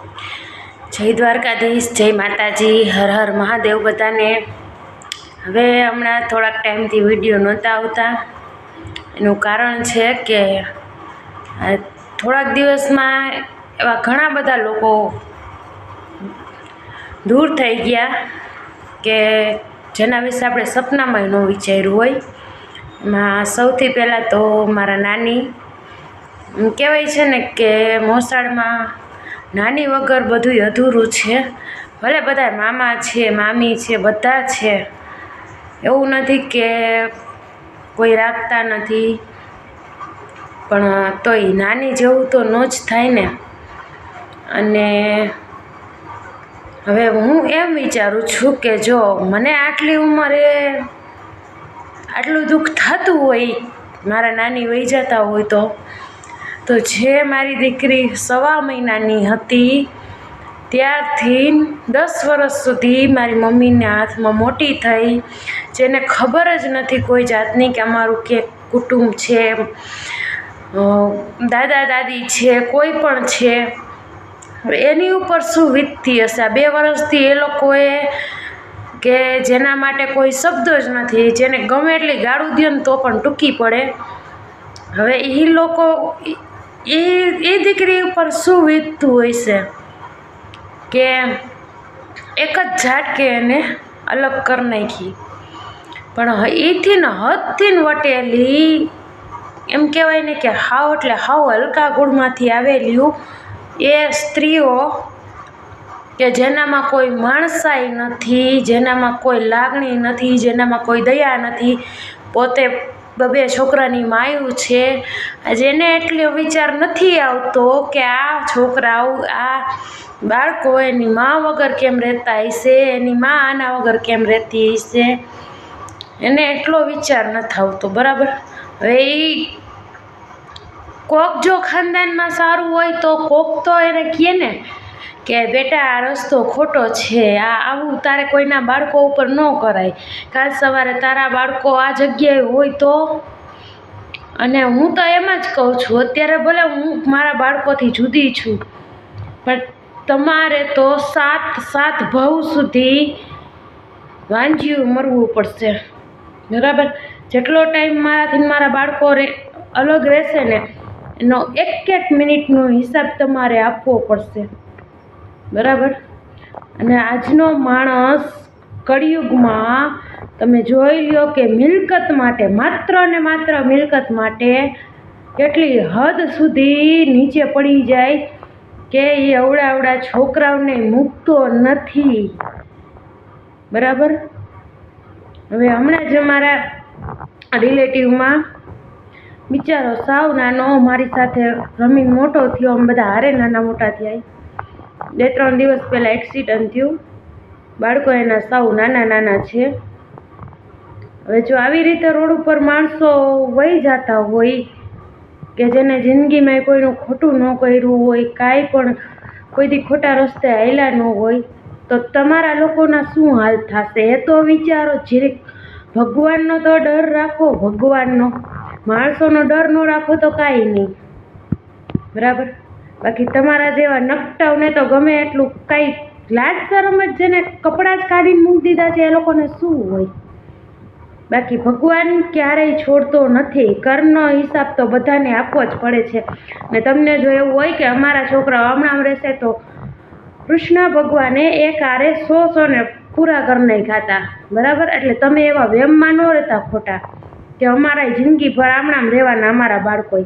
જય દ્વારકાધીશ, જય માતાજી, હર હર મહાદેવ બધાને। હવે હમણાં થોડાક ટાઈમથી વિડીયો નહોતા આવતા। એનું કારણ છે કે થોડાક દિવસમાં એવા ઘણા બધા લોકો દૂર થઈ ગયા કે જેના વિશે આપણે સપનામાં ન વિચાર્યું હોય। એમાં સૌથી પહેલાં તો મારા નાની। કહેવાય છે ને કે મોસાળમાં નાની વગર બધું અધૂરું છે। ભલે બધા મામા છે, મામી છે, બધા છે, એવું નથી કે કોઈ રાખતા નથી, પણ તોય નાની જેવું તો ન જ થાય ને। અને હવે હું એમ વિચારું છું કે જો મને આટલી ઉંમરે આટલું દુઃખ થતું હોય, મારા નાની વહી જતા હોય તો જે મારી દીકરી 1.25 મહિનાની હતી ત્યારથી 10 વર્ષ સુધી મારી મમ્મીના હાથમાં મોટી થઈ, જેને ખબર જ નથી કોઈ જાતની કે અમારું કે કુટુંબ છે, દાદા દાદી છે, કોઈ પણ છે। એની ઉપર શું વીતતી હશે? આ 2 વર્ષથી એ લોકોએ કે જેના માટે કોઈ શબ્દ જ નથી, જેને ગમે એટલી ગાળું દે ને તો પણ ટૂંકી પડે। હવે એ લોકો એ દીકરી ઉપર શું વીતતું હોય છે કે એક જ ઝાટકે એને અલગ કરી નાખી। પણ એથી ને હદથી વટેલી, એમ કહેવાય ને કે હાવ એટલે હાવ હલકા ગુણમાંથી આવેલું એ સ્ત્રીઓ કે જેનામાં કોઈ માણસાઈ નથી, જેનામાં કોઈ લાગણી નથી, જેનામાં કોઈ દયા નથી, પોતે 2 છોકરાની માયું છે, જેને એટલો વિચાર નથી આવતો કે આ છોકરાઓ, આ બાળકો એની મા વગર કેમ રહેતા હશે, એની મા આના વગર કેમ રહેતી હશે, એને એટલો વિચાર નથી આવતો, બરાબર। હવે એ કોક જો ખાનદાનમાં સારું હોય તો કોક તો એને કહે ને કે બેટા આ રસ્તો ખોટો છે, આ આવું તારે કોઈના બાળકો ઉપર ન કરાય, કાલ સવારે તારા બાળકો આ જગ્યાએ હોય તો। અને હું તો એમ જ કહું છું, અત્યારે ભલે હું મારા બાળકોથી જુદી છું, પણ તમારે તો 7 ભવ સુધી વાંજ્યું મરવું પડશે, બરાબર। જેટલો ટાઈમ મારાથી મારા બાળકો અલગ રહેશે ને એનો 1 મિનિટનો હિસાબ તમારે આપવો પડશે, બરાબર। અને આજનો માણસ કળિયુગમાં તમે જોઈ લો કે મિલકત માટે, માત્ર ને માત્ર મિલકત માટે કેટલી હદ સુધી નીચે પડી જાય કે એ અવળા છોકરાઓને મૂકતો નથી, બરાબર। હવે હમણાં જ અમારા રિલેટિવમાં બિચારો સાવ નાનો મારી સાથે રમીને મોટો થયો, અમે બધા હારે નાના મોટા થયા। 2-3 દિવસ પહેલાં એક્સિડન્ટ થયું, બાળકો એના સાવ નાના છે। હવે જો આવી રીતે રોડ ઉપર માણસો વહી જતા હોય કે જેને જિંદગીમાં કોઈનું ખોટું ન કર્યું હોય, કાંઈ પણ કોઈથી ખોટા રસ્તે હાલ્યા ન હોય, તો તમારા લોકોના શું હાલ થશે એ તો વિચારો જીરીક। ભગવાનનો તો ડર રાખો, ભગવાનનો, માણસોનો ડર ન રાખો તો કાંઈ નહીં, બરાબર। બાકી તમારા જેવા નકટાવને તો ગમે એટલું કાંઈ લાજ શરમ જ, જેને કપડાં જ કાઢીને મૂકી દીધા છે એ લોકોને શું હોય? બાકી ભગવાન ક્યારેય છોડતો નથી, કર્મનો હિસાબ તો બધાને આપવો જ પડે છે। ને તમને જો એવું હોય કે અમારા છોકરાઓ હમણાં રહેશે તો કૃષ્ણ ભગવાને એક હારે 100 ને પૂરા કરી નાખ્યા હતા, બરાબર। એટલે તમે એવા વેમમાં ન રહેતા ખોટા કે અમારા જિંદગી ભર આમણામ રહેવાના અમારા બાળકોએ।